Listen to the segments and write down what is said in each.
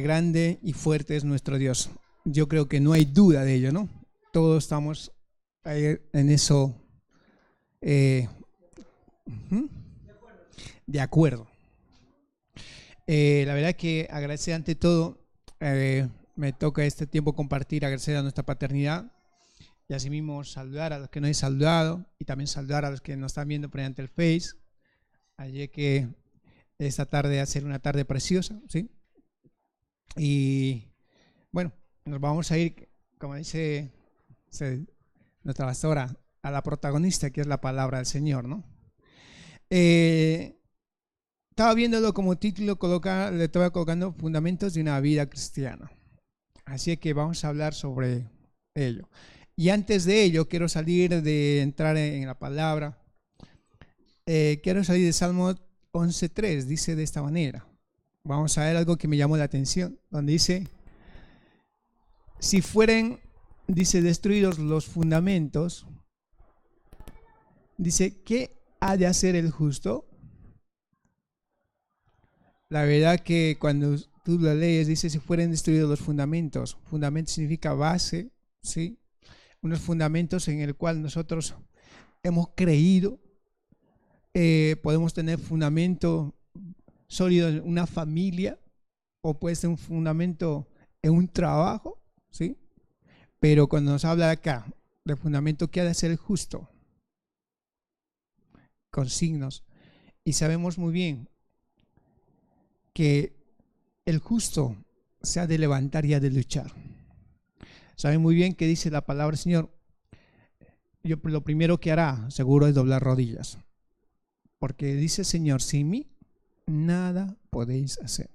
Grande y fuerte es nuestro Dios. Yo creo que no hay duda de ello, ¿no? Todos estamos ahí en eso de acuerdo. La verdad que agradecer ante todo, me toca este tiempo compartir, agradecer a nuestra paternidad y asimismo saludar a los que no he saludado y también saludar a los que nos están viendo por ante el Face. Ayer que esta tarde va a ser una tarde preciosa, ¿sí? Y bueno, nos vamos a ir, como dice nuestra pastora, a la protagonista, que es la palabra del Señor, ¿no? Estaba viéndolo como título, le estaba colocando fundamentos de una vida cristiana. Así que vamos a hablar sobre ello. Y antes de ello, quiero entrar en la palabra. Quiero salir de Salmo 11.3, dice de esta manera. Vamos a ver algo que me llamó la atención, donde dice: si fueren, dice, destruidos los fundamentos, dice, ¿qué ha de hacer el justo? La verdad que cuando tú lo lees, dice, si fueren destruidos los fundamentos. Fundamento significa base, ¿sí? Unos fundamentos en el cual nosotros hemos creído. Podemos tener fundamento sólido en una familia, o puede ser un fundamento en un trabajo, ¿sí? Pero cuando nos habla acá de fundamento, ¿qué ha de ser el justo? Con signos. Y sabemos muy bien que el justo se ha de levantar y ha de luchar. Saben muy bien que dice la palabra del Señor: lo primero que hará seguro es doblar rodillas. Porque dice el Señor, sin mí nada podéis hacer.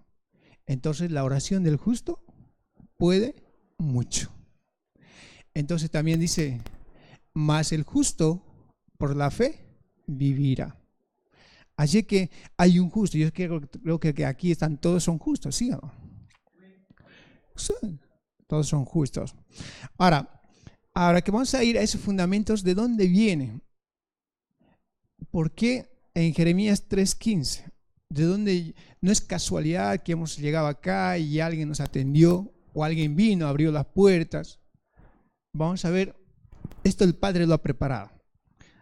Entonces la oración del justo puede mucho. Entonces también dice, mas el justo por la fe vivirá. Así que hay un justo. Yo creo que aquí están, todos son justos, ¿sí o no? Sí, todos son justos. Ahora que vamos a ir a esos fundamentos, ¿de dónde vienen? ¿Por qué en Jeremías 3:15? ¿De dónde? No es casualidad que hemos llegado acá y alguien nos atendió o alguien vino, abrió las puertas. Vamos a ver, esto el Padre lo ha preparado.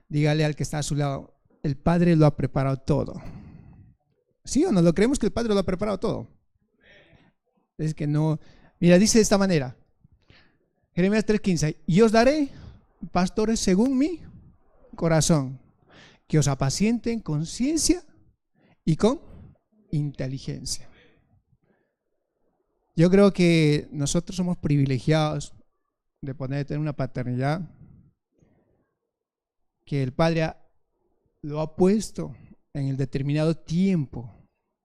Dígale al que está a su lado, el Padre lo ha preparado todo. ¿Sí o no? ¿Lo creemos que el Padre lo ha preparado todo? Es que no. Mira, dice de esta manera, Jeremías 3:15, y os daré pastores según mi corazón, que os apacienten con ciencia y con inteligencia. Yo creo que nosotros somos privilegiados de tener una paternidad que el Padre lo ha puesto en el determinado tiempo.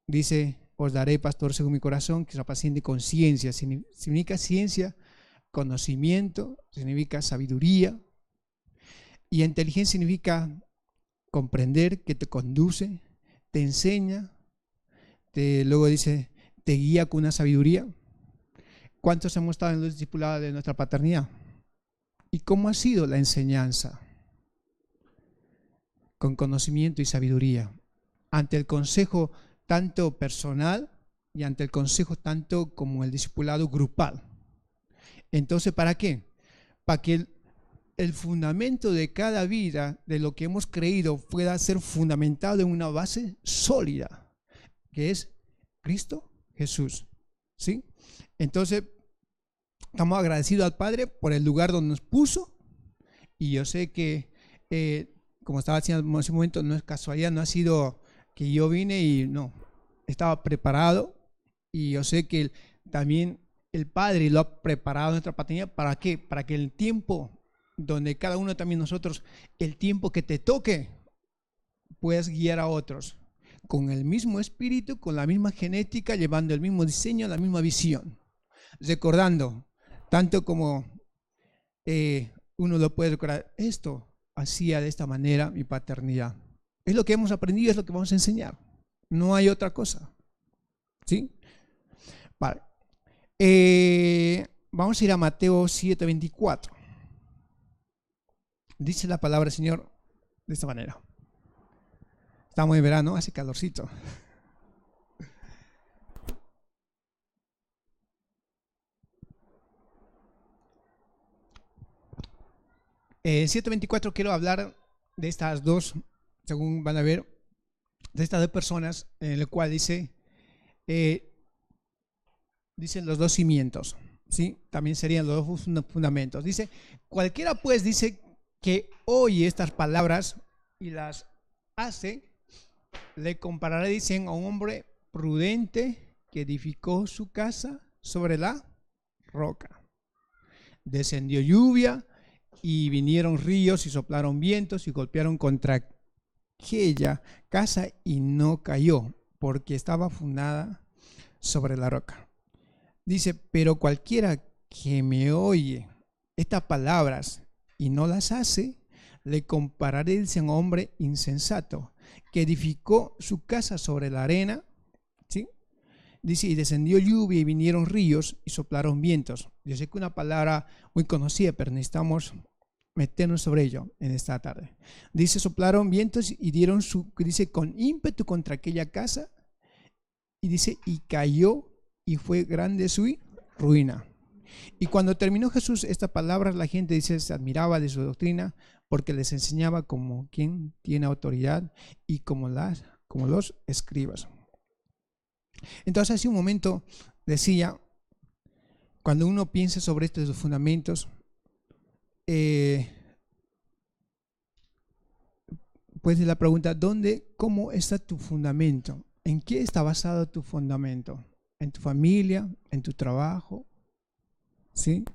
Dice, os daré pastor según mi corazón, que os apaciente con ciencia. Significa ciencia, conocimiento, significa sabiduría. Y inteligencia significa comprender, que te conduce, te enseña, luego dice, te guía con una sabiduría. ¿Cuántos hemos estado en los discipulados de nuestra paternidad? ¿Y cómo ha sido la enseñanza? Con conocimiento y sabiduría. Ante el consejo tanto personal y ante el consejo tanto como el discipulado grupal. Entonces, ¿para qué? Para que el fundamento de cada vida, de lo que hemos creído, pueda ser fundamentado en una base sólida, que es Cristo Jesús. ¿Sí? Entonces, estamos agradecidos al Padre por el lugar donde nos puso, y yo sé que, como estaba diciendo en ese momento, no es casualidad, no ha sido que yo vine y no, estaba preparado, y yo sé que también el Padre lo ha preparado nuestra paternidad. ¿Para qué? Para que el tiempo donde cada uno también nosotros, el tiempo que te toque, puedas guiar a otros con el mismo espíritu, con la misma genética, llevando el mismo diseño, la misma visión, recordando, tanto como uno lo puede recordar, esto hacía de esta manera mi paternidad. Es lo que hemos aprendido, es lo que vamos a enseñar. No hay otra cosa. ¿Sí? Vale. Vamos a ir a Mateo 7:24. Dice la palabra del Señor de esta manera. Estamos en verano, hace calorcito. En 7:24 quiero hablar de estas dos, según van a ver, de estas dos personas, en el cual dicen los dos cimientos, ¿sí? También serían los dos fundamentos. Dice, cualquiera pues dice que oye estas palabras y las hace, le compararé, dicen, a un hombre prudente que edificó su casa sobre la roca. Descendió lluvia y vinieron ríos y soplaron vientos y golpearon contra aquella casa y no cayó, porque estaba fundada sobre la roca. Dice, pero cualquiera que me oye estas palabras y no las hace, le compararé, dice, a un hombre insensato que edificó su casa sobre la arena, ¿sí? Dice, y descendió lluvia y vinieron ríos y soplaron vientos. Yo sé que una palabra muy conocida, pero necesitamos meternos sobre ello en esta tarde. Dice, soplaron vientos y dieron dice, con ímpetu contra aquella casa, y dice, y cayó y fue grande su ruina. Y cuando terminó Jesús estas palabras, la gente, dice, se admiraba de su doctrina, porque les enseñaba como quien tiene autoridad y como los escribas. Entonces, hace un momento decía, cuando uno piensa sobre estos fundamentos, pues la pregunta, ¿cómo está tu fundamento? ¿En qué está basado tu fundamento? ¿En tu familia? ¿En tu trabajo? ¿Sí?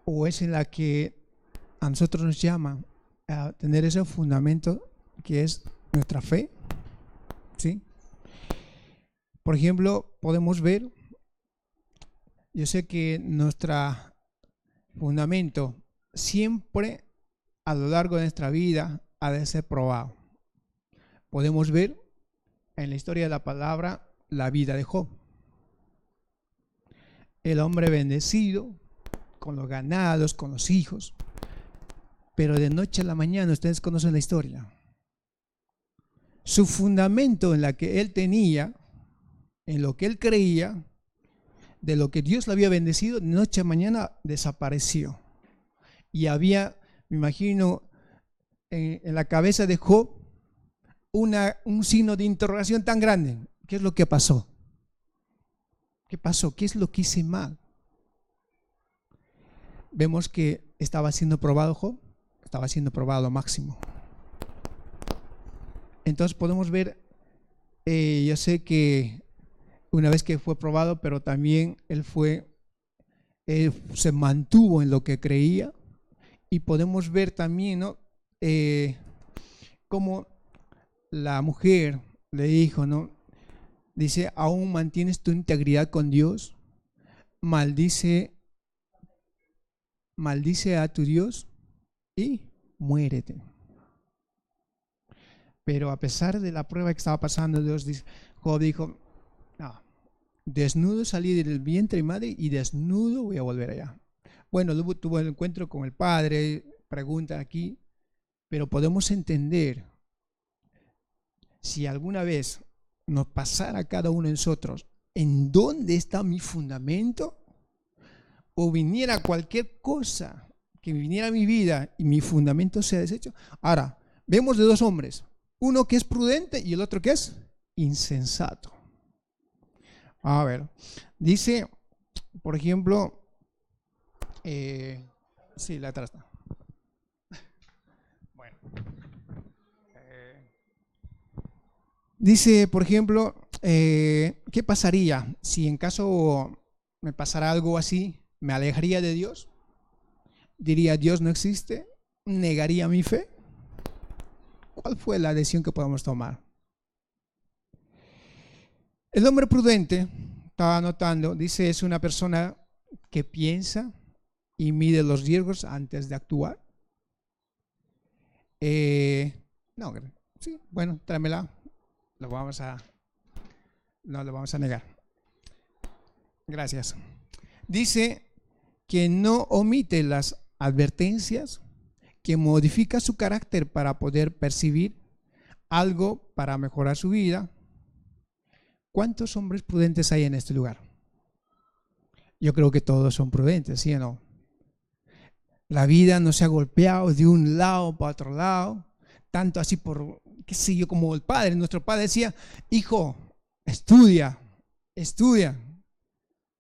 ¿O es en la que a nosotros nos llama a tener ese fundamento que es nuestra fe? ¿Sí? Por ejemplo, podemos ver, yo sé que nuestro fundamento siempre a lo largo de nuestra vida ha de ser probado. Podemos ver en la historia de la palabra la vida de Job. El hombre bendecido, con los ganados, con los hijos, pero de noche a la mañana, ustedes conocen la historia. Su fundamento en la que él tenía, en lo que él creía, de lo que Dios le había bendecido, de noche a mañana desapareció. Y había, me imagino, en la cabeza de Job un signo de interrogación tan grande. ¿Qué es lo que pasó? ¿Qué pasó? ¿Qué es lo que hice mal? Vemos que estaba siendo probado Job, estaba siendo probado lo máximo. Entonces podemos ver, yo sé que una vez que fue probado, pero también él se mantuvo en lo que creía, y podemos ver también, ¿no? Cómo la mujer le dijo, ¿no? Dice, ¿aún mantienes tu integridad con Dios? Maldice a tu Dios y muérete. Pero a pesar de la prueba que estaba pasando, Job dijo, no, desnudo salí del vientre de madre y desnudo voy a volver allá. Bueno, luego tuvo el encuentro con el padre, pregunta aquí, pero podemos entender, si alguna vez nos pasara a cada uno de nosotros, ¿en dónde está mi fundamento? O viniera cualquier cosa que viniera a mi vida y mi fundamento sea deshecho. Ahora, vemos de dos hombres, uno que es prudente y el otro que es insensato. A ver, dice, por ejemplo, sí, la atrás está. Bueno. Dice, por ejemplo, ¿qué pasaría si en caso me pasara algo así? ¿Me alejaría de Dios? ¿Diría Dios no existe? ¿Negaría mi fe? ¿Cuál fue la decisión que podemos tomar? El hombre prudente, estaba anotando, dice, es una persona que piensa y mide los riesgos antes de actuar. No, sí, bueno, tráemela. No lo vamos a negar. Gracias. Dice que no omite las advertencias, que modifica su carácter para poder percibir algo para mejorar su vida. ¿Cuántos hombres prudentes hay en este lugar? Yo creo que todos son prudentes, ¿sí o no? La vida nos ha golpeado de un lado para otro lado, tanto así por, qué sé yo, como el padre. Nuestro padre decía, hijo, estudia, estudia.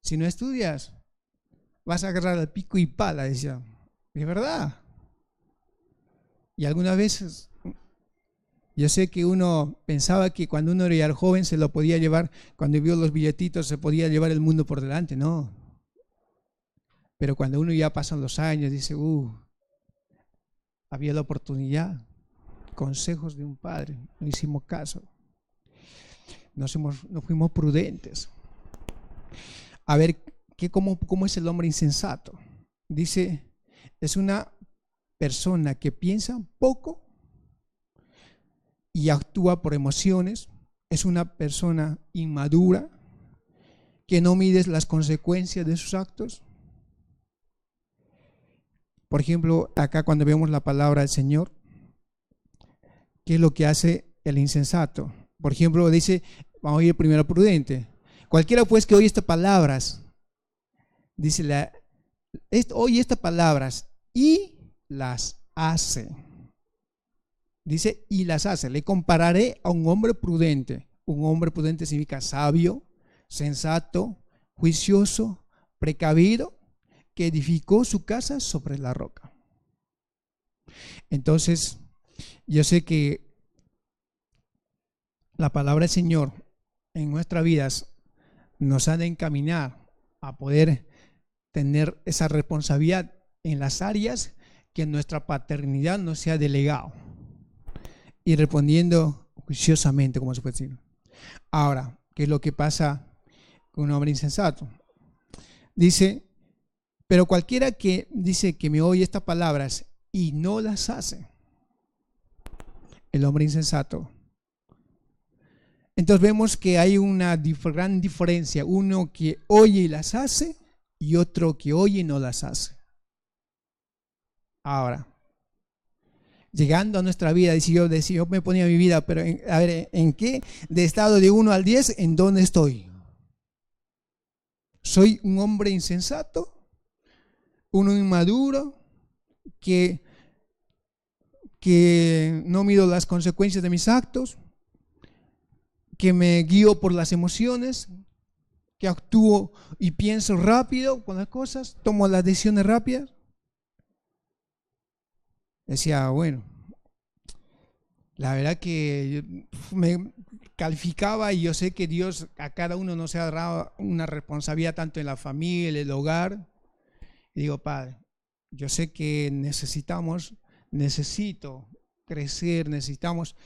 Si no estudias, vas a agarrar el pico y pala, decía. De verdad. Y algunas veces, yo sé que uno pensaba que cuando uno era joven se lo podía llevar, cuando vio los billetitos se podía llevar el mundo por delante, no. Pero cuando uno ya pasan los años, dice, había la oportunidad, consejos de un padre, no hicimos caso, no fuimos prudentes. A ver, ¿cómo es el hombre insensato? Dice, es una persona que piensa poco y actúa por emociones, es una persona inmadura, que no mide las consecuencias de sus actos. Por ejemplo, acá cuando vemos la palabra del Señor, ¿qué es lo que hace el insensato? Por ejemplo, dice, vamos a ir primero prudente. Cualquiera pues que oye estas palabras, dice, oye estas palabras y las hace. Dice, y las hace. Le compararé a un hombre prudente. Un hombre prudente significa sabio, sensato, juicioso, precavido, que edificó su casa sobre la roca. Entonces, yo sé que la palabra del Señor en nuestras vidas nos ha de encaminar a poder tener esa responsabilidad en las áreas que nuestra paternidad nos sea delegado y respondiendo juiciosamente, como se puede decir. Ahora, ¿qué es lo que pasa con un hombre insensato? Dice, pero cualquiera que dice que me oye estas palabras y no las hace, el hombre insensato. Entonces vemos que hay una gran diferencia, uno que oye y las hace y otro que oye y no las hace. Ahora, llegando a nuestra vida, yo me ponía mi vida, pero a ver, ¿en qué? De estado de 1 al 10, ¿en dónde estoy? ¿Soy un hombre insensato? ¿Uno inmaduro? ¿Que no mido las consecuencias de mis actos? ¿Que me guío por las emociones? ¿Que actúo y pienso rápido con las cosas? ¿Tomo las decisiones rápidas? Decía, bueno, la verdad que me calificaba y yo sé que Dios a cada uno nos ha dado una responsabilidad tanto en la familia, en el hogar. Y digo, Padre, yo sé que necesito crecer, necesitamos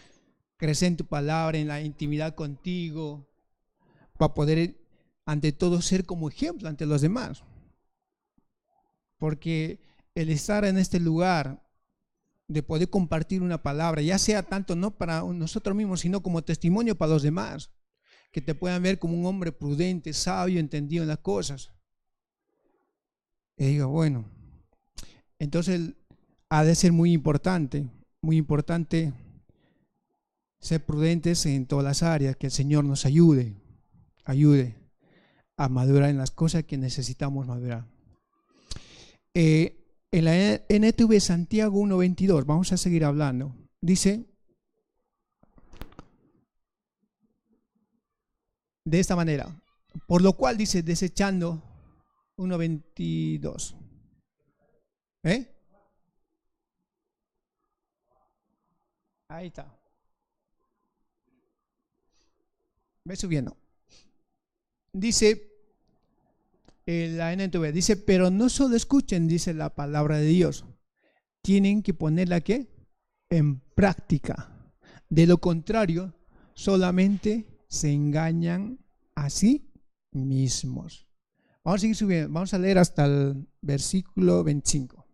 crecer en tu palabra, en la intimidad contigo, para poder ante todo ser como ejemplo ante los demás. Porque el estar en este lugar de poder compartir una palabra, ya sea tanto no para nosotros mismos, sino como testimonio para los demás, que te puedan ver como un hombre prudente, sabio, entendido en las cosas. Y digo, bueno, entonces ha de ser muy importante ser prudentes en todas las áreas, que el Señor nos ayude a madurar en las cosas que necesitamos madurar. En la NTV Santiago 1:22, vamos a seguir hablando, dice de esta manera, por lo cual dice, desechando 1:22. Ahí está. Ve subiendo. Dice la NTV, dice, pero no solo escuchen, dice la palabra de Dios, tienen que ponerla ¿qué? En práctica. De lo contrario, solamente se engañan a sí mismos. Vamos a seguir subiendo, vamos a leer hasta el versículo 25.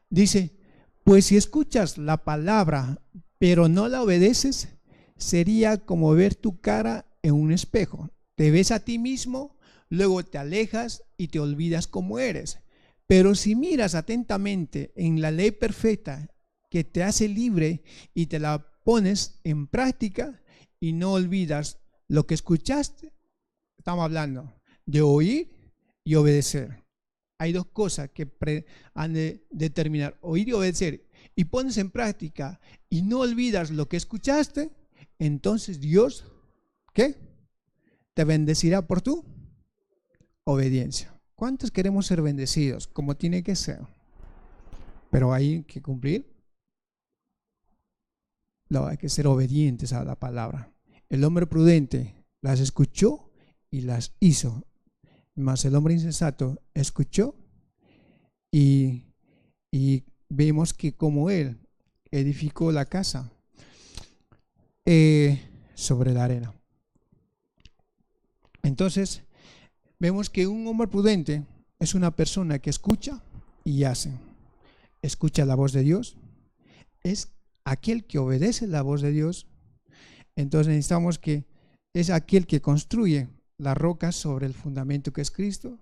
Dice, pues si escuchas la palabra, pero no la obedeces, sería como ver tu cara en un espejo. Te ves a ti mismo, luego te alejas y te olvidas cómo eres. Pero si miras atentamente en la ley perfecta que te hace libre y te la pones en práctica y no olvidas lo que escuchaste, estamos hablando de oír y obedecer. Hay dos cosas que han de determinar, oír y obedecer, y pones en práctica y no olvidas lo que escuchaste, entonces Dios, ¿qué? Te bendecirá por tu obediencia. ¿Cuántos queremos ser bendecidos? Como tiene que ser. Pero hay que cumplir. Hay que ser obedientes a la palabra. El hombre prudente las escuchó y las hizo. Mas el hombre insensato escuchó y vemos que como él edificó la casa sobre la arena. Entonces, vemos que un hombre prudente es una persona que escucha y hace. Escucha la voz de Dios, es aquel que obedece la voz de Dios. Entonces necesitamos que es aquel que construye la roca sobre el fundamento que es Cristo.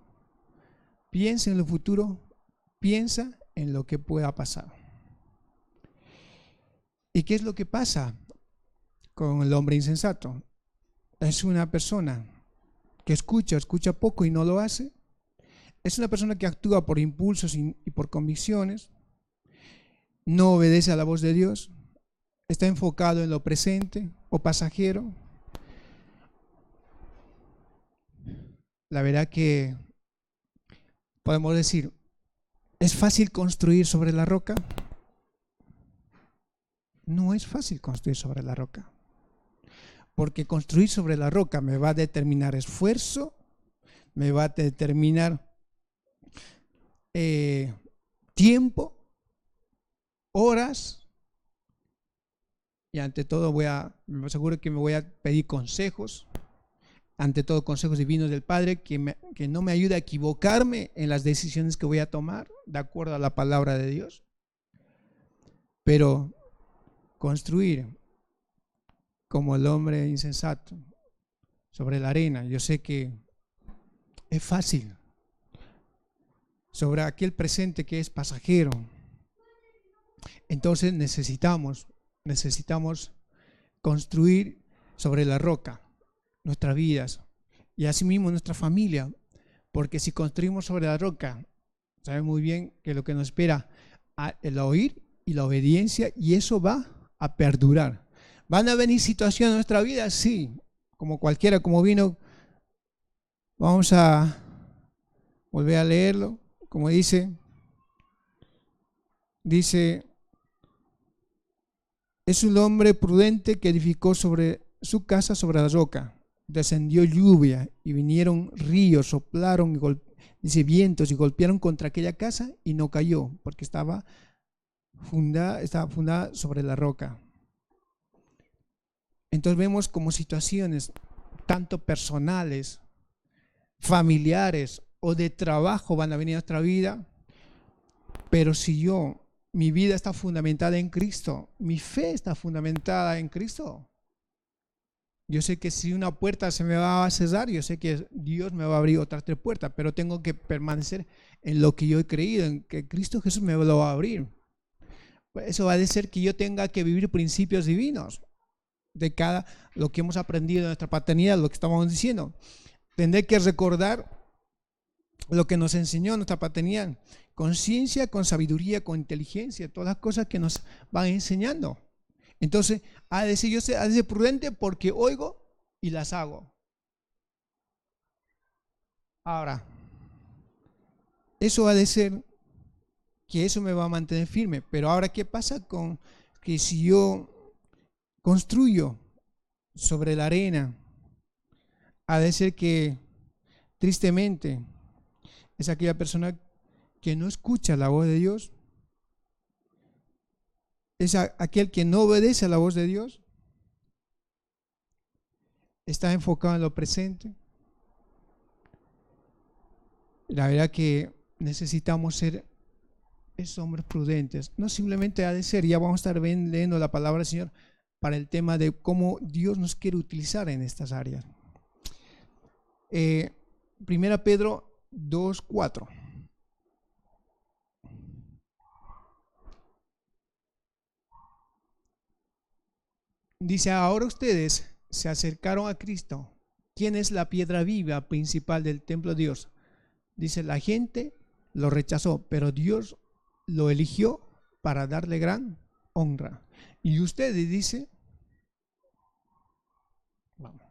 Piensa en lo futuro, piensa en lo que pueda pasar. ¿Y qué es lo que pasa con el hombre insensato? Es una persona que escucha poco y no lo hace. Es una persona que actúa por impulsos y por convicciones. No obedece a la voz de Dios. Está enfocado en lo presente o pasajero. La verdad que podemos decir, ¿es fácil construir sobre la roca? No es fácil construir sobre la roca. Porque construir sobre la roca me va a determinar esfuerzo, me va a determinar tiempo, horas, y ante todo me aseguro que me voy a pedir consejos, ante todo consejos divinos del Padre, que no me ayude a equivocarme en las decisiones que voy a tomar, de acuerdo a la palabra de Dios. Pero construir como el hombre insensato sobre la arena, yo sé que es fácil, sobre aquel presente que es pasajero. Entonces necesitamos construir sobre la roca nuestras vidas y asimismo nuestra familia, porque si construimos sobre la roca, sabemos muy bien que lo que nos espera el oír y la obediencia, y eso va a perdurar. ¿Van a venir situaciones en nuestra vida? Sí, como cualquiera, como vino. Vamos a volver a leerlo, como dice, es un hombre prudente que edificó sobre su casa sobre la roca. Descendió lluvia y vinieron ríos, soplaron vientos y golpearon contra aquella casa y no cayó, porque estaba fundada sobre la roca. Entonces vemos como situaciones tanto personales, familiares o de trabajo van a venir a nuestra vida, pero si mi vida está fundamentada en Cristo, mi fe está fundamentada en Cristo, yo sé que si una puerta se me va a cerrar, yo sé que Dios me va a abrir otras 3 puertas, pero tengo que permanecer en lo que yo he creído, en que Cristo Jesús me lo va a abrir. Eso va a decir que yo tenga que vivir principios divinos de lo que hemos aprendido en nuestra paternidad, lo que estamos diciendo. Tendré que recordar lo que nos enseñó nuestra paternidad, con ciencia, con sabiduría, con inteligencia, todas las cosas que nos van enseñando. Entonces, ha de ser prudente porque oigo y las hago. Ahora, eso ha de ser que eso me va a mantener firme. Pero ahora, ¿qué pasa con que si yo construyo sobre la arena? Ha de ser que, tristemente, es aquella persona que no escucha la voz de Dios. Es aquel que no obedece a la voz de Dios. Está enfocado en lo presente. La verdad que necesitamos ser esos hombres prudentes. No simplemente ha de ser, ya vamos a estar leyendo la palabra del Señor para el tema de cómo Dios nos quiere utilizar en estas áreas. Primera Pedro 2:4. Dice, ahora ustedes se acercaron a Cristo, quien es la piedra viva principal del templo de Dios. Dice, la gente lo rechazó, pero Dios lo eligió para darle gran honra. Y ustedes, dice, vamos,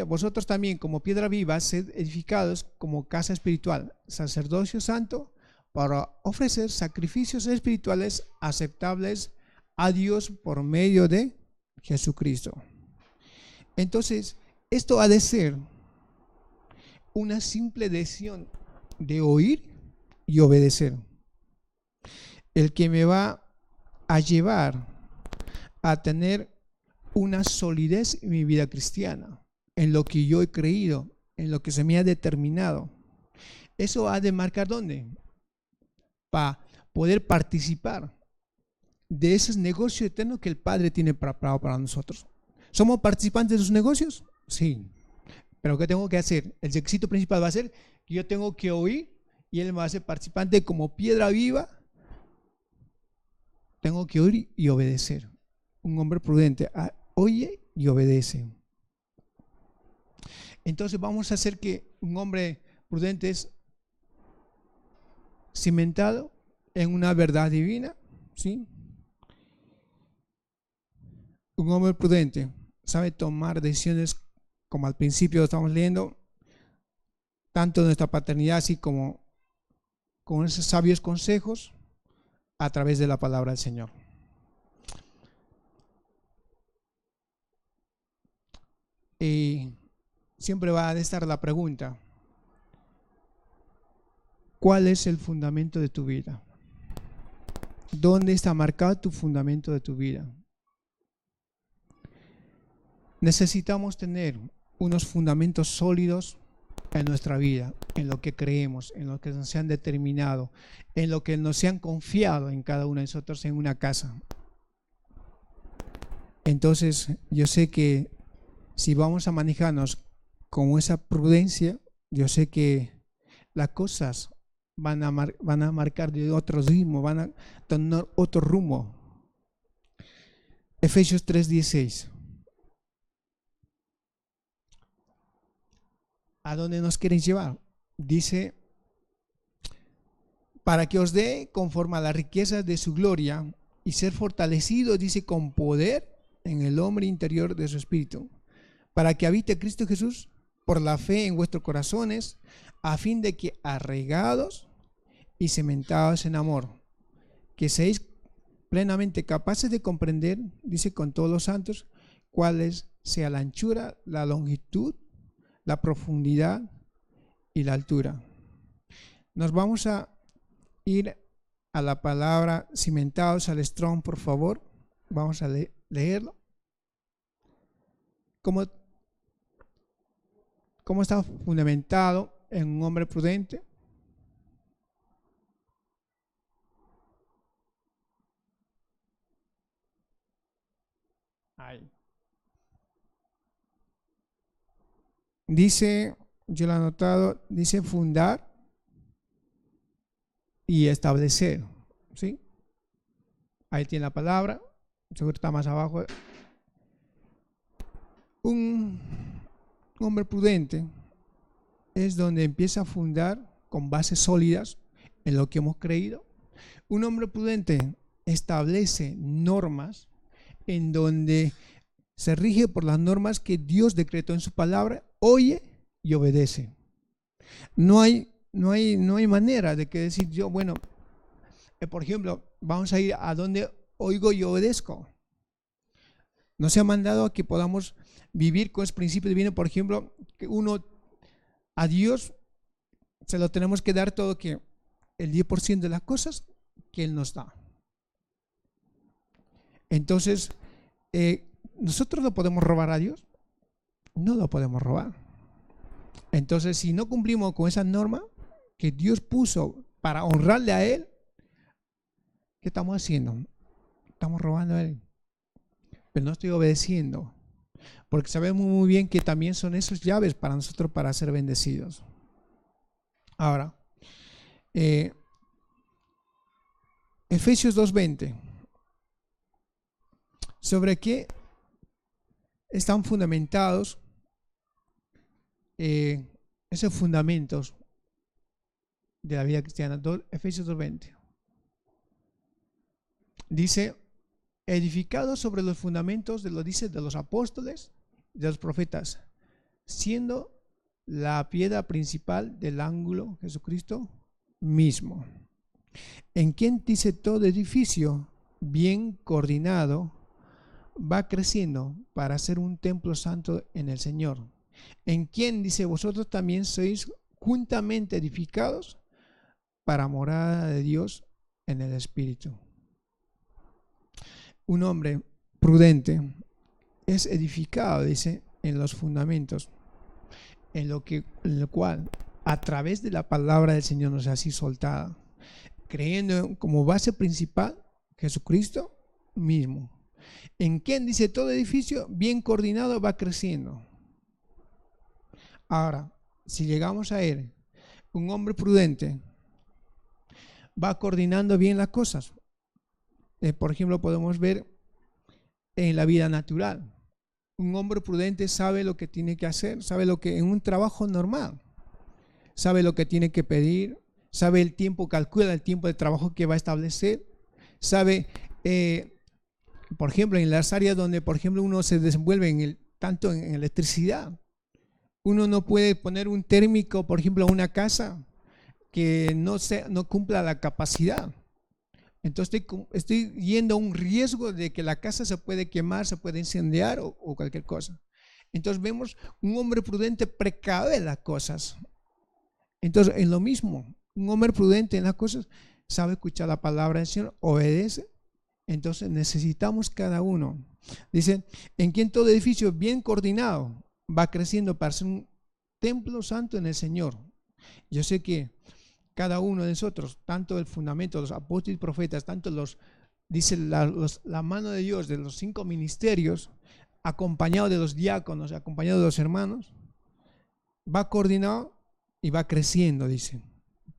vosotros también como piedra viva, sed edificados como casa espiritual, sacerdocio santo, para ofrecer sacrificios espirituales aceptables a Dios por medio de Jesucristo. Entonces, esto ha de ser una simple decisión de oír y obedecer, el que me va a llevar a tener una solidez en mi vida cristiana, en lo que yo he creído, en lo que se me ha determinado. Eso ha de marcar ¿dónde? Para poder participar de esos negocios eternos que el Padre tiene preparado para nosotros. ¿Somos participantes de sus negocios? Sí. Pero ¿qué tengo que hacer? El requisito principal va a ser que yo tengo que oír y Él me va a ser participante como piedra viva. Tengo que oír y obedecer. Un hombre prudente oye y obedece. Entonces vamos a hacer que un hombre prudente es cimentado en una verdad divina, ¿sí? Un hombre prudente sabe tomar decisiones, como al principio estamos leyendo, tanto de nuestra paternidad así como con esos sabios consejos a través de la palabra del Señor. Y siempre va a estar la pregunta: ¿cuál es el fundamento de tu vida? ¿Dónde está marcado tu fundamento de tu vida? Necesitamos tener unos fundamentos sólidos en nuestra vida, en lo que creemos, en lo que nos han determinado, en lo que nos han confiado en cada uno de nosotros en una casa. Entonces, yo sé que si vamos a manejarnos con esa prudencia, yo sé que las cosas van a marcar de otro ritmo, van a tener otro rumbo. Efesios 3:16. ¿A dónde nos quieren llevar? Dice, para que os dé conforme a las riquezas de su gloria y ser fortalecido, dice, con poder en el hombre interior de su espíritu, para que habite Cristo Jesús por la fe en vuestros corazones, a fin de que arraigados y cementados en amor, que seáis plenamente capaces de comprender, dice, con todos los santos, cuál sea la anchura, la longitud, la profundidad y la altura. Nos vamos a ir a la palabra cimentados al Strong, por favor. Vamos a leerlo. ¿Cómo está fundamentado en un hombre prudente? Ahí. Dice, yo lo he anotado, dice fundar y establecer, ¿sí? Ahí tiene la palabra, seguro está más abajo. Un hombre prudente es donde empieza a fundar con bases sólidas en lo que hemos creído. Un hombre prudente establece normas en donde se rige por las normas que Dios decretó en su palabra, oye y obedece. No hay manera de que decir yo, bueno, por ejemplo, vamos a ir a donde oigo y obedezco. No se ha mandado a que podamos vivir con ese principio divino, por ejemplo, que uno a Dios se lo tenemos que dar todo, que el 10% de las cosas que Él nos da. Entonces, ¿nosotros lo podemos robar a Dios? No lo podemos robar. Entonces, si no cumplimos con esa norma que Dios puso para honrarle a Él, ¿qué estamos haciendo? Estamos robando a Él. Pero no estoy obedeciendo, porque sabemos muy bien que también son esas llaves para nosotros para ser bendecidos. Ahora, Efesios 2:20. ¿Sobre qué están fundamentados esos fundamentos de la vida cristiana. Efesios 2:20. Dice, edificados sobre los fundamentos de los apóstoles y de los profetas, siendo la piedra principal del ángulo Jesucristo mismo, en quien dice todo edificio bien coordinado va creciendo para ser un templo santo en el Señor, en quien dice vosotros también sois juntamente edificados para morada de Dios en el Espíritu. Un hombre prudente es edificado, dice, en los fundamentos, en lo cual, a través de la palabra del Señor nos ha así soltada, creyendo como base principal Jesucristo mismo, en quien dice todo edificio bien coordinado va creciendo. Ahora, si llegamos a él, un hombre prudente va coordinando bien las cosas. Por ejemplo, podemos ver en la vida natural. Un hombre prudente sabe lo que tiene que hacer, sabe lo que en un trabajo normal, sabe lo que tiene que pedir, sabe el tiempo, calcula el tiempo de trabajo que va a establecer, sabe, por ejemplo, en las áreas donde, por ejemplo, uno se desenvuelve tanto en electricidad, uno no puede poner un térmico, por ejemplo, a una casa que no cumpla la capacidad. Entonces estoy yendo a un riesgo de que la casa se puede quemar, se puede incendiar o cualquier cosa. Entonces vemos un hombre prudente precaver las cosas. Entonces en lo mismo, un hombre prudente en las cosas sabe escuchar la palabra del Señor, obedece. Entonces necesitamos cada uno. Dice, en quien todo edificio bien coordinado va creciendo para ser un templo santo en el Señor. Yo sé que cada uno de nosotros, tanto el fundamento, los apóstoles y profetas, tanto dice la mano de Dios de los 5 ministerios, acompañado de los diáconos, acompañado de los hermanos, va coordinado y va creciendo, dice,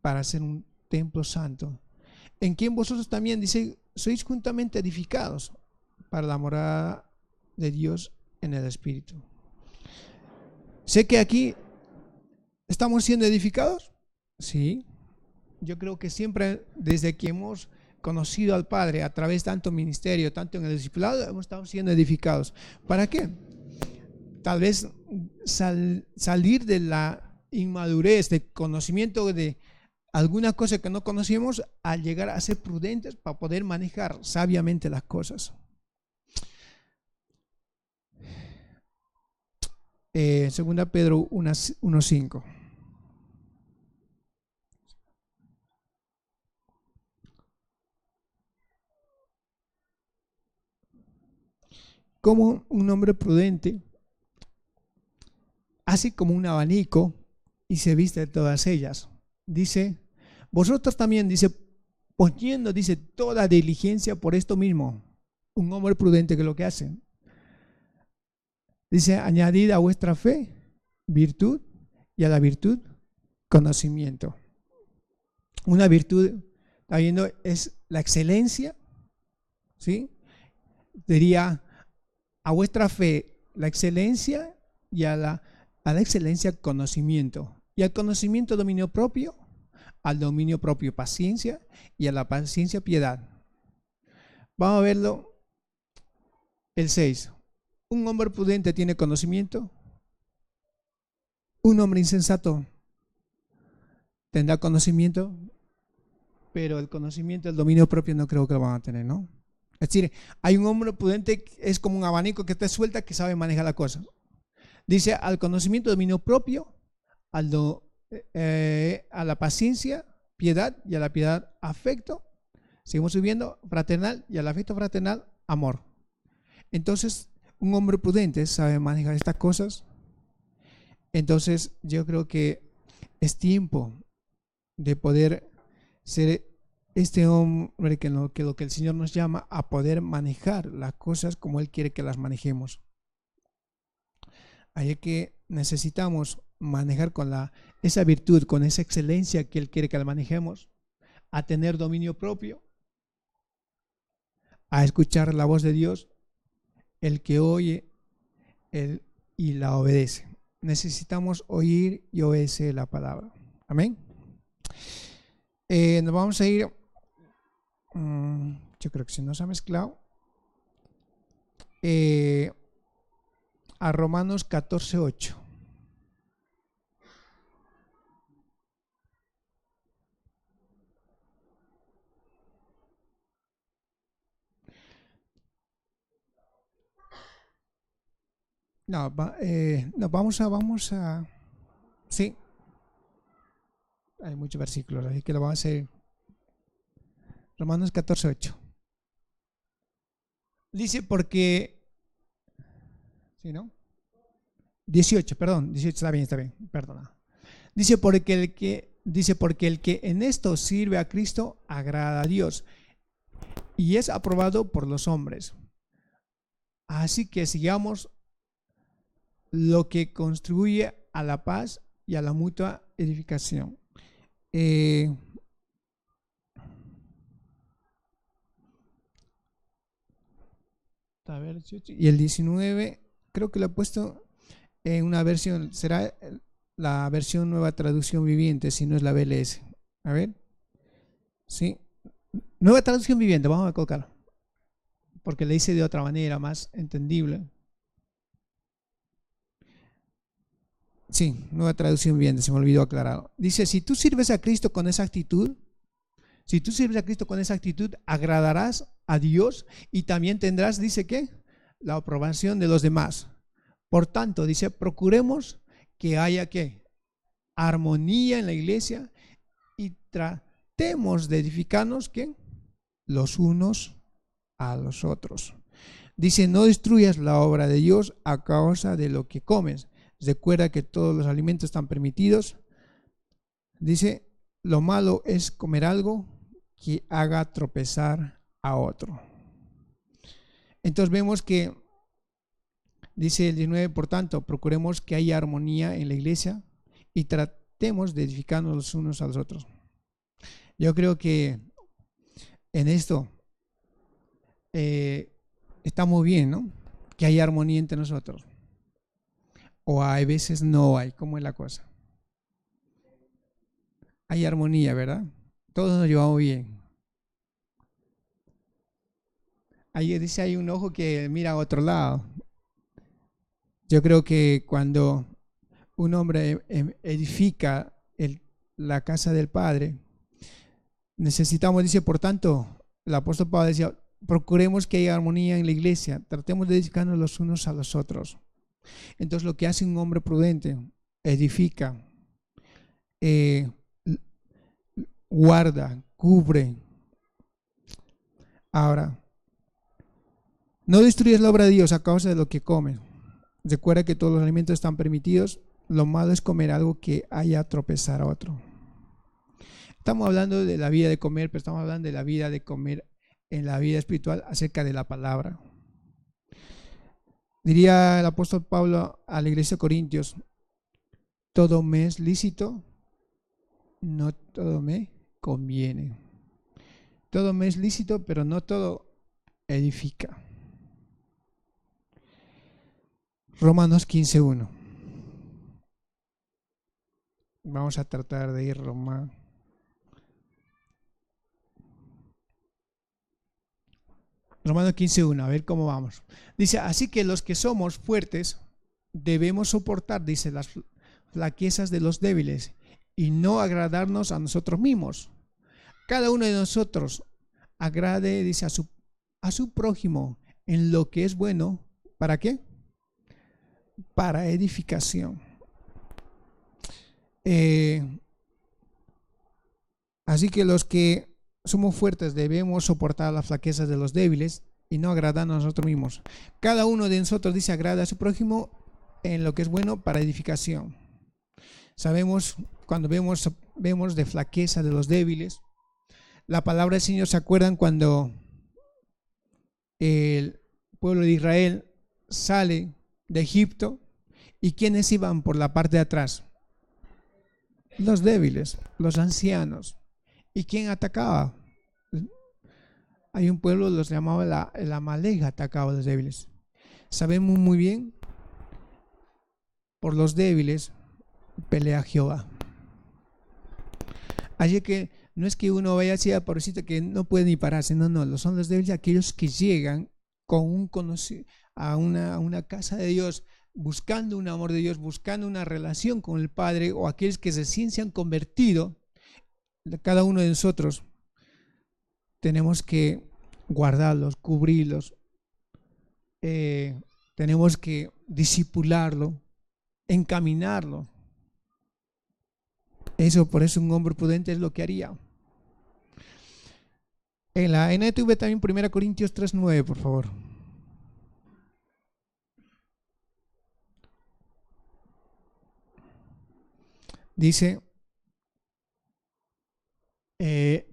para ser un templo santo, en quien vosotros también, dice, sois juntamente edificados para la morada de Dios en el Espíritu. Sé que aquí estamos siendo edificados, sí. Yo creo que siempre, desde que hemos conocido al Padre a través de tanto ministerio, tanto en el discipulado, hemos estado siendo edificados. ¿Para qué? Tal vez salir de la inmadurez, de conocimiento de alguna cosa que no conocíamos, al llegar a ser prudentes para poder manejar sabiamente las cosas. Segunda Pedro 1:5. Como un hombre prudente hace como un abanico y se viste de todas ellas. Dice, vosotros también, dice, poniendo, dice, toda diligencia por esto mismo. Un hombre prudente, que es lo que hace. Dice, añadid a vuestra fe virtud y a la virtud conocimiento. Una virtud, está viendo, es la excelencia, ¿sí? Diría, a vuestra fe la excelencia y a la excelencia conocimiento. Y al conocimiento dominio propio, al dominio propio paciencia y a la paciencia piedad. Vamos a verlo el 6. Un hombre prudente tiene conocimiento. Un hombre insensato tendrá conocimiento, pero el conocimiento, el dominio propio no creo que lo van a tener, ¿no? Es decir, hay un hombre prudente que es como un abanico que está suelta, que sabe manejar la cosa. Dice, al conocimiento, dominio propio, a la paciencia, piedad, y a la piedad, afecto. Seguimos subiendo, fraternal, y al afecto fraternal, amor. Entonces, un hombre prudente sabe manejar estas cosas. Entonces, yo creo que es tiempo de poder ser este hombre que lo que el Señor nos llama a poder manejar las cosas como Él quiere que las manejemos. Hay que necesitamos manejar con esa virtud, con esa excelencia que Él quiere que la manejemos, a tener dominio propio, a escuchar la voz de Dios, el que oye y la obedece. necesitamos oír y obedecer la palabra. Amén. Nos vamos a ir, yo creo que se nos ha mezclado, a Romanos 14:8. No, vamos a, sí, hay muchos versículos, así que lo vamos a hacer. Romanos 14:8. Dice porque, ¿sí, no? 18, perdón, 18, está bien, perdona. Dice porque el que en esto sirve a Cristo agrada a Dios y es aprobado por los hombres. Así que sigamos lo que contribuye a la paz y a la mutua edificación. A ver, y el 19, creo que lo he puesto en una versión, será la versión Nueva Traducción Viviente, si no es la BLS. A ver, sí, Nueva Traducción Viviente, vamos a colocar, porque le hice de otra manera, más entendible. Sí, Nueva Traducción Viviente, se me olvidó aclarar. Dice, si tú sirves a Cristo con esa actitud, agradarás a Dios y también tendrás, dice que, la aprobación de los demás. Por tanto, dice, procuremos que haya que armonía en la iglesia y tratemos de edificarnos que los unos a los otros. Dice, no destruyas la obra de Dios a causa de lo que comes. Recuerda que todos los alimentos están permitidos. Dice, lo malo es comer algo que haga tropezar a otro. Entonces vemos que dice el 19, por tanto, procuremos que haya armonía en la iglesia y tratemos de edificarnos los unos a los otros. Yo creo que en esto estamos bien, ¿no? Que haya armonía entre nosotros. O hay veces no hay, ¿cómo es la cosa? Hay armonía, ¿verdad? Todos nos llevamos bien. Ahí dice, hay un ojo que mira a otro lado. Yo creo que cuando un hombre edifica la casa del Padre, necesitamos, dice, por tanto, el apóstol Pablo decía, procuremos que haya armonía en la iglesia, tratemos de edificarnos los unos a los otros. Entonces lo que hace un hombre prudente, edifica, guarda, cubre. Ahora, no destruyes la obra de Dios a causa de lo que comes. Recuerda que todos los alimentos están permitidos. Lo malo es comer algo que haya tropezar a otro. Estamos hablando de la vida de comer, pero estamos hablando de la vida de comer en la vida espiritual acerca de la palabra. Diría el apóstol Pablo a la iglesia de Corintios, todo me es lícito, no todo me conviene. Todo me es lícito, pero no todo edifica. Romanos 15:1. Vamos a tratar de ir Romanos 15:1, a ver cómo vamos. Dice, así que los que somos fuertes debemos soportar, dice, las flaquezas de los débiles y no agradarnos a nosotros mismos. Cada uno de nosotros agrade, dice, a su prójimo en lo que es bueno. ¿Para qué? Para edificación. Así que los que somos fuertes debemos soportar las flaquezas de los débiles y no agradarnos a nosotros mismos. Cada uno de nosotros, dice, agrada a su prójimo en lo que es bueno para edificación. Sabemos, cuando vemos de flaqueza de los débiles, la palabra del Señor, ¿se acuerdan cuando el pueblo de Israel sale de Egipto? ¿Y quiénes iban por la parte de atrás? Los débiles, los ancianos. ¿Y quién atacaba? Hay un pueblo, los llamaba el Amalek, atacaba a los débiles. Sabemos muy bien por los débiles pelea Jehová. Así que no es que uno vaya así a pobrecito que no puede ni pararse, no, son los débiles aquellos que llegan con un a una casa de Dios, buscando un amor de Dios, buscando una relación con el Padre, o aquellos que recién se han convertido. Cada uno de nosotros tenemos que guardarlos, cubrirlos, tenemos que discipularlo, encaminarlo. Por eso un hombre prudente es lo que haría. En la NTV también 1 Corintios 3:9, por favor. Dice,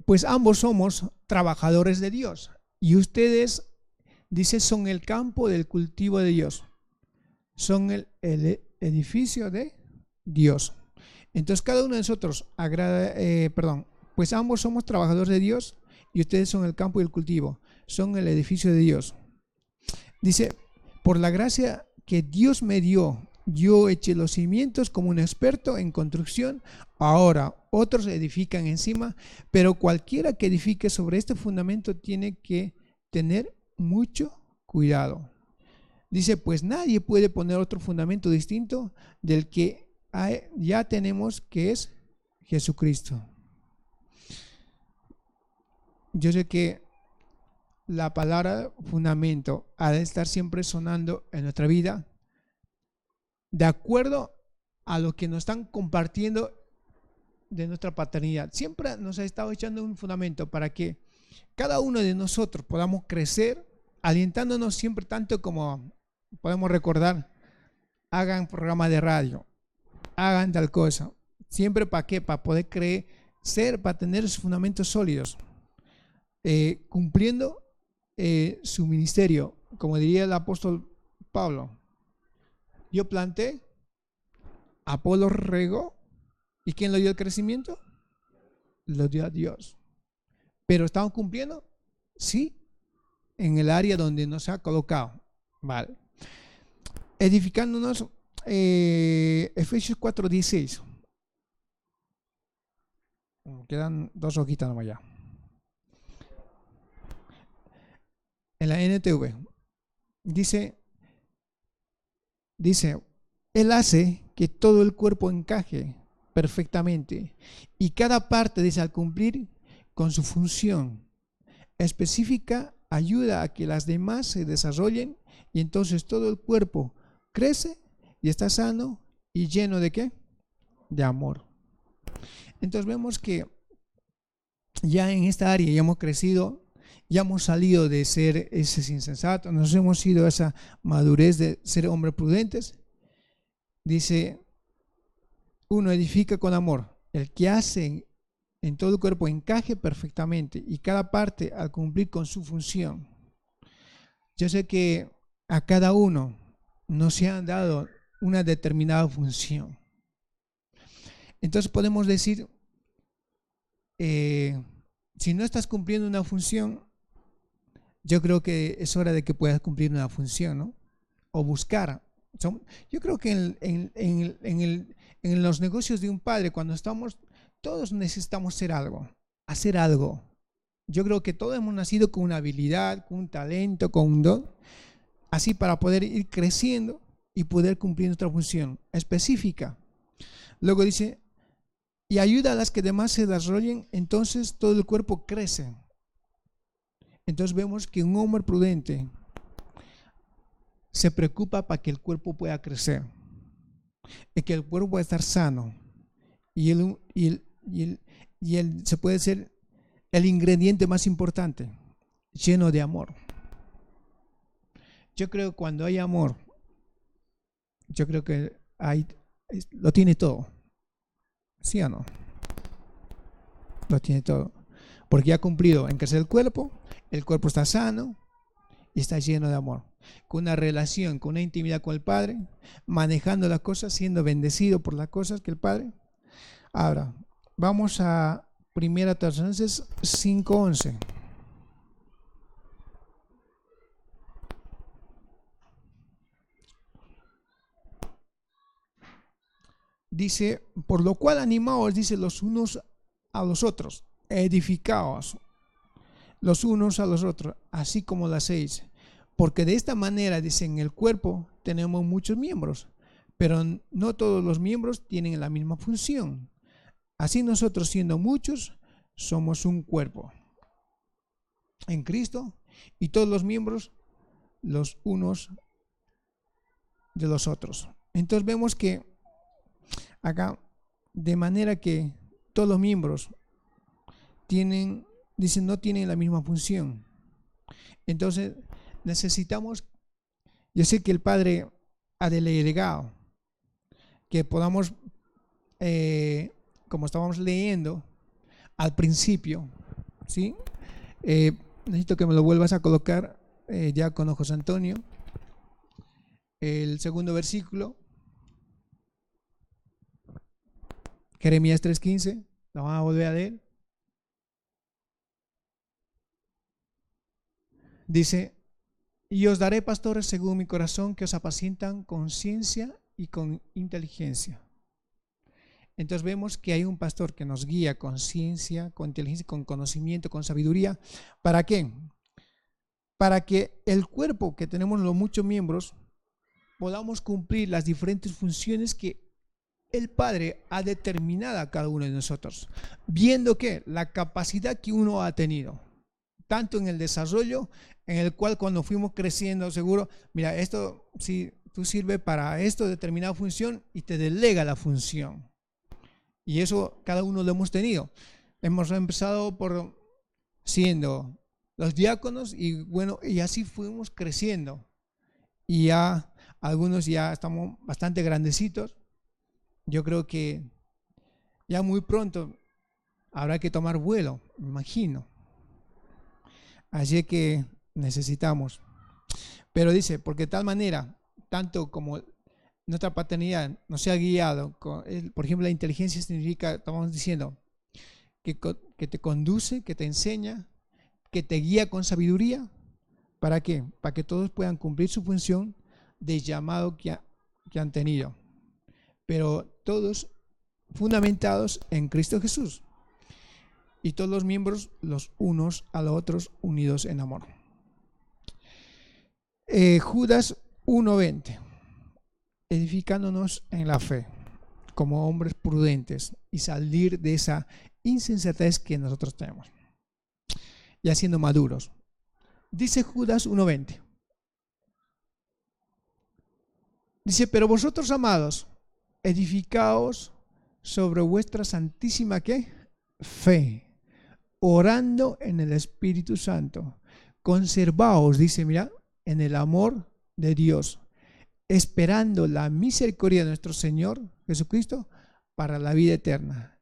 pues ambos somos trabajadores de Dios y ustedes, dice, son el campo del cultivo de Dios, son el edificio de Dios. Entonces cada uno de nosotros pues ambos somos trabajadores de Dios y ustedes son el campo y el cultivo, son el edificio de Dios. Dice, por la gracia que Dios me dio, yo eché los cimientos como un experto en construcción, ahora otros edifican encima, pero cualquiera que edifique sobre este fundamento tiene que tener mucho cuidado. Dice, pues nadie puede poner otro fundamento distinto del que ya tenemos, que es Jesucristo. Yo sé que la palabra fundamento ha de estar siempre sonando en nuestra vida de acuerdo a lo que nos están compartiendo de nuestra paternidad. Siempre nos ha estado echando un fundamento para que cada uno de nosotros podamos crecer, alientándonos siempre, tanto como podemos recordar, hagan programa de radio, hagan tal cosa, siempre ¿para qué? Para poder crecer, para tener sus fundamentos sólidos, cumpliendo su ministerio, como diría el apóstol Pablo. Yo planté, Apolo regó, ¿y quién lo dio el crecimiento? Lo dio a Dios. ¿Pero estamos cumpliendo? Sí, en el área donde nos ha colocado. Vale. Edificándonos, Efesios 4:16. Quedan 2 hojitas nomás ya. En la NTV dice, Él hace que todo el cuerpo encaje perfectamente y cada parte, dice, al cumplir con su función específica, ayuda a que las demás se desarrollen y entonces todo el cuerpo crece y está sano y lleno ¿de qué? De amor. Entonces vemos que ya en esta área ya hemos crecido, ya hemos salido de ser ese insensato, nos hemos ido a esa madurez de ser hombres prudentes. Dice, uno edifica con amor, el que hace en todo el cuerpo encaje perfectamente y cada parte al cumplir con su función. Yo sé que a cada uno nos se han dado una determinada función. Entonces podemos decir, si no estás cumpliendo una función, yo creo que es hora de que puedas cumplir una función, ¿no? O buscar. Yo creo que en los negocios de un padre, cuando estamos, todos necesitamos hacer algo. Yo creo que todos hemos nacido con una habilidad, con un talento, con un don, así para poder ir creciendo y poder cumplir nuestra función específica. Luego dice, y ayuda a las que demás se desarrollen, entonces todo el cuerpo crece. Entonces vemos que un hombre prudente se preocupa para que el cuerpo pueda crecer, y que el cuerpo pueda estar sano, y él se puede ser el ingrediente más importante, lleno de amor. Yo creo que cuando hay amor, yo creo que lo tiene todo. ¿Sí o no? Lo tiene todo. Porque ha cumplido en crecer el cuerpo está sano y está lleno de amor. Con una relación, con una intimidad con el Padre, manejando las cosas, siendo bendecido por las cosas que el Padre. Ahora, vamos a 1 Tesalonicenses 5:11. dice, por lo cual animaos, dice, los unos a los otros, edificaos los unos a los otros, así como lo hacéis. Porque de esta manera, dice, en el cuerpo tenemos muchos miembros, pero no todos los miembros tienen la misma función. Así nosotros, siendo muchos, somos un cuerpo en Cristo, y todos los miembros los unos de los otros. Entonces vemos que acá, de manera que todos los miembros tienen, dicen, no tienen la misma función. Entonces necesitamos, yo sé que el Padre ha delegado que podamos, como estábamos leyendo al principio, ¿sí? Necesito que me lo vuelvas a colocar, ya con José Antonio, el segundo versículo, Jeremías 3:15, la vamos a volver a leer. Dice, y os daré pastores según mi corazón, que os apacientan con ciencia y con inteligencia. Entonces vemos que hay un pastor que nos guía con ciencia, con inteligencia, con conocimiento, con sabiduría. ¿Para qué? Para que el cuerpo, que tenemos los muchos miembros, podamos cumplir las diferentes funciones que el Padre ha determinado a cada uno de nosotros, viendo que la capacidad que uno ha tenido, tanto en el desarrollo, en el cual cuando fuimos creciendo, seguro, mira, esto si tú sirve para esto, determinada función, y te delega la función. Y eso cada uno lo hemos tenido. Hemos empezado por siendo los diáconos, y bueno, y así fuimos creciendo. Y ya algunos ya estamos bastante grandecitos. Yo creo que ya muy pronto habrá que tomar vuelo, me imagino. Así que necesitamos. Pero dice, porque de tal manera, tanto como nuestra paternidad nos ha guiado, por ejemplo, la inteligencia significa, estamos diciendo, que te conduce, que te enseña, que te guía con sabiduría. ¿Para qué? Para que todos puedan cumplir su función de llamado que han tenido. Pero todos fundamentados en Cristo Jesús. Y todos los miembros, los unos a los otros, unidos en amor. Judas 1:20. Edificándonos en la fe, como hombres prudentes, y salir de esa insensatez que nosotros tenemos, ya siendo maduros. Dice Judas 1:20. Dice, pero vosotros, amados, edificaos sobre vuestra santísima ¿qué? Fe, orando en el Espíritu Santo. Conservaos, dice, mira, en el amor de Dios, esperando la misericordia de nuestro Señor Jesucristo para la vida eterna.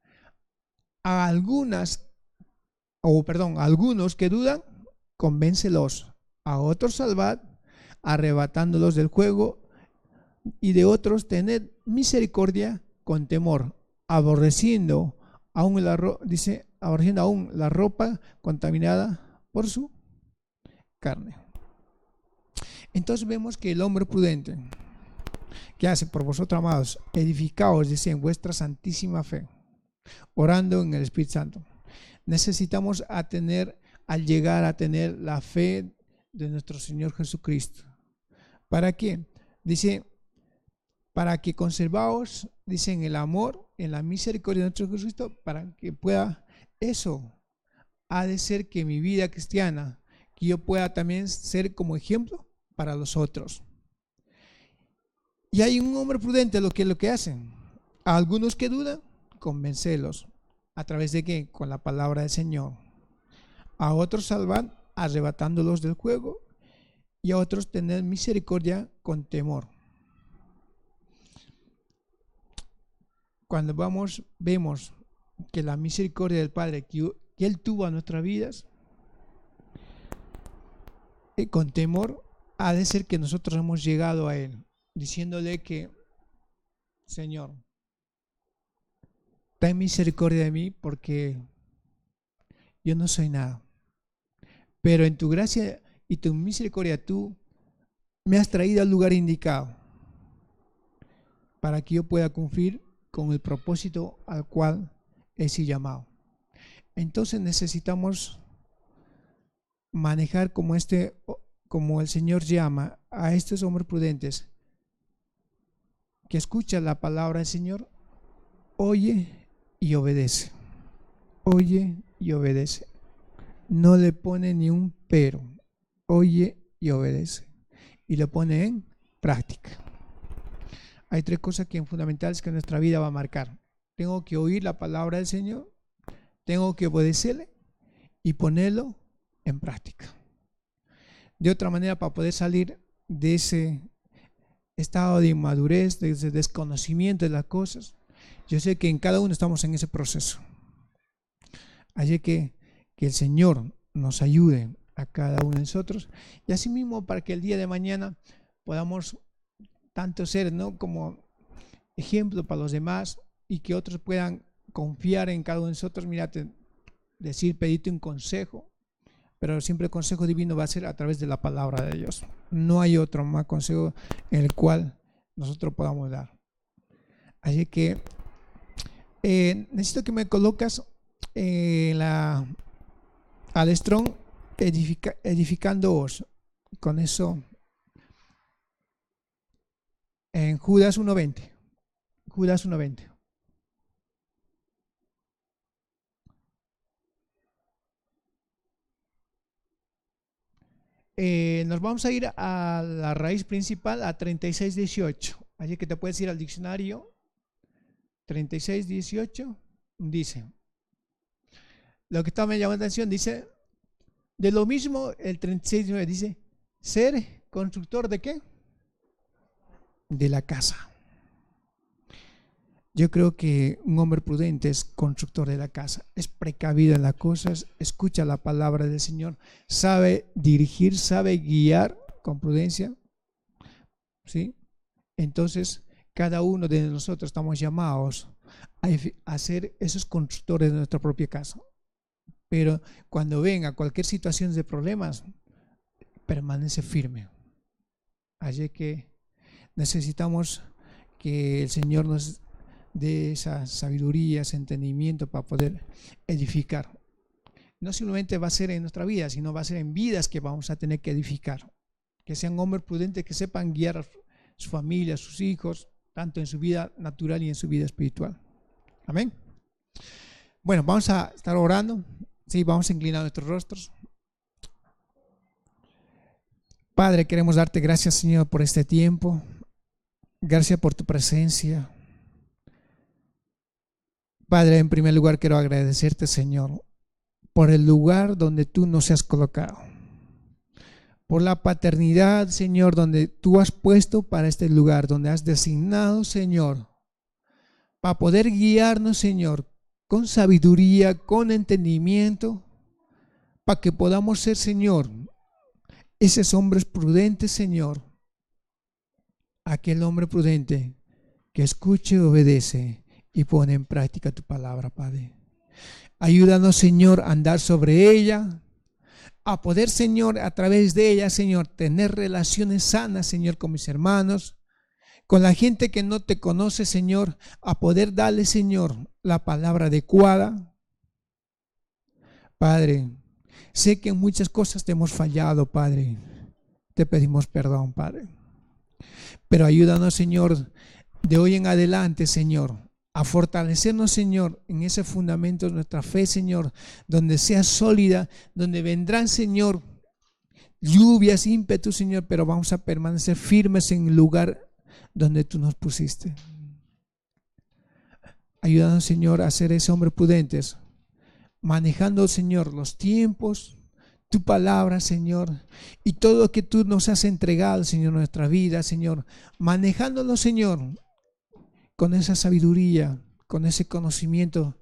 A algunos que dudan, convéncelos. A otros salvad, arrebatándolos del juego, y de otros tened misericordia con temor, aborreciendo aún la ropa contaminada por su carne. Entonces vemos que el hombre prudente, ¿qué hace? Por vosotros, amados, edificaos, dice, en vuestra santísima fe, orando en el Espíritu Santo. Necesitamos al llegar a tener la fe de nuestro Señor Jesucristo. ¿Para qué? Dice, para que conservaos, dice, en el amor, en la misericordia de nuestro Jesucristo, para que pueda, eso ha de ser que mi vida cristiana, que yo pueda también ser como ejemplo para los otros. Y hay un hombre prudente, lo que hacen. A algunos que dudan, convencelos. ¿A través de qué? Con la palabra del Señor. A otros salvan, arrebatándolos del juego, y a otros tener misericordia con temor. Cuando vemos que la misericordia del Padre que Él tuvo a nuestras vidas, con temor, ha de ser que nosotros hemos llegado a Él, diciéndole que, Señor, ten misericordia de mí porque yo no soy nada. Pero en tu gracia y tu misericordia tú me has traído al lugar indicado para que yo pueda cumplir con el propósito al cual es llamado. Entonces necesitamos manejar como el Señor llama a estos hombres prudentes que escuchan la palabra del Señor, oye y obedece. Oye y obedece. No le pone ni un pero. Oye y obedece. Y lo pone en práctica. Hay tres cosas que son fundamentales que nuestra vida va a marcar. Tengo que oír la palabra del Señor, tengo que obedecerle y ponerlo en práctica. De otra manera, para poder salir de ese estado de inmadurez, de ese desconocimiento de las cosas, yo sé que en cada uno estamos en ese proceso. Así que el Señor nos ayude a cada uno de nosotros y asimismo para que el día de mañana podamos tanto ser, ¿no?, como ejemplo para los demás y que otros puedan confiar en cada uno de nosotros. Mírate, pedirte un consejo, pero siempre el consejo divino va a ser a través de la palabra de Dios. No hay otro más consejo en el cual nosotros podamos dar. Así que necesito que me colocas al Strong edificándoos. Con eso en Judas 1:20. Judas 1:20. Nos vamos a ir a la raíz principal, a 36:18. Así que te puedes ir al diccionario. 36:18 dice, lo que está me llamando la atención, dice, de lo mismo el 36:19 dice, ser constructor ¿de qué? De la casa. Yo creo que un hombre prudente es constructor de la casa, es precavido en las cosas, escucha la palabra del Señor, sabe dirigir, sabe guiar con prudencia, ¿sí? Entonces, cada uno de nosotros estamos llamados a ser esos constructores de nuestra propia casa. Pero cuando venga cualquier situación de problemas, permanece firme. Así que necesitamos que el Señor nos dé esa sabiduría, ese entendimiento para poder edificar. No simplemente va a ser en nuestra vida, sino va a ser en vidas que vamos a tener que edificar. Que sean hombres prudentes que sepan guiar a su familia, a sus hijos, tanto en su vida natural y en su vida espiritual. Amén. Bueno, vamos a estar orando. Sí, vamos a inclinar nuestros rostros. Padre, queremos darte gracias, Señor, por este tiempo. Gracias por tu presencia. Padre, en primer lugar quiero agradecerte, Señor, por el lugar donde tú nos has colocado. Por la paternidad, Señor, donde tú has puesto para este lugar, donde has designado, Señor, para poder guiarnos, Señor, con sabiduría, con entendimiento, para que podamos ser, Señor, esos hombres prudentes, Señor, aquel hombre prudente que escuche y obedece y pone en práctica tu palabra, Padre. Ayúdanos, Señor, a andar sobre ella, a poder, Señor, a través de ella, Señor, tener relaciones sanas, Señor, con mis hermanos, con la gente que no te conoce, Señor, a poder darle, Señor, la palabra adecuada. Padre, sé que en muchas cosas te hemos fallado, Padre. Te pedimos perdón, Padre. Pero ayúdanos, Señor, de hoy en adelante, Señor, a fortalecernos, Señor, en ese fundamento de nuestra fe, Señor, donde sea sólida, donde vendrán, Señor, lluvias, ímpetus, Señor, pero vamos a permanecer firmes en el lugar donde tú nos pusiste. Ayúdanos, Señor, a ser ese hombre prudentes, manejando, Señor, los tiempos, tu palabra, Señor, y todo lo que tú nos has entregado, Señor, en nuestra vida, Señor, manejándolo, Señor, con esa sabiduría, con ese conocimiento,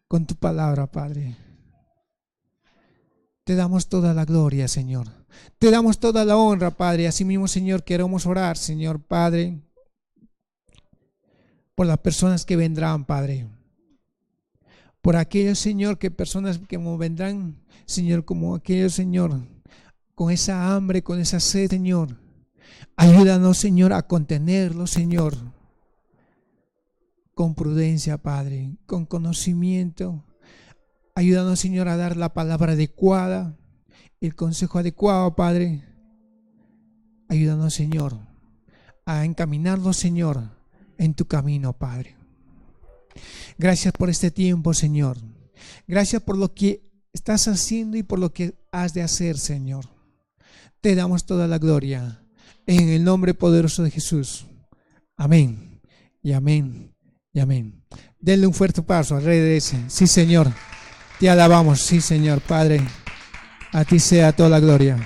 con tu palabra, Padre. Te damos toda la gloria, Señor. Te damos toda la honra, Padre. Asimismo, Señor, queremos orar, Señor, Padre, por las personas que vendrán, Padre. Por aquellos, Señor, que personas que vendrán, Señor, como aquellos, Señor, con esa hambre, con esa sed, Señor. Ayúdanos, Señor, a contenerlos, Señor. con prudencia, Padre, con conocimiento. Ayúdanos, Señor, a dar la palabra adecuada, el consejo adecuado, Padre. Ayúdanos, Señor, a encaminarnos, Señor, en tu camino, Padre. Gracias por este tiempo, Señor. Gracias por lo que estás haciendo y por lo que has de hacer, Señor. Te damos toda la gloria en el nombre poderoso de Jesús. Amén y amén y amén. Denle un fuerte paso al Rey de ese. Sí, Señor. Te alabamos. Sí, Señor. Padre, a ti sea toda la gloria.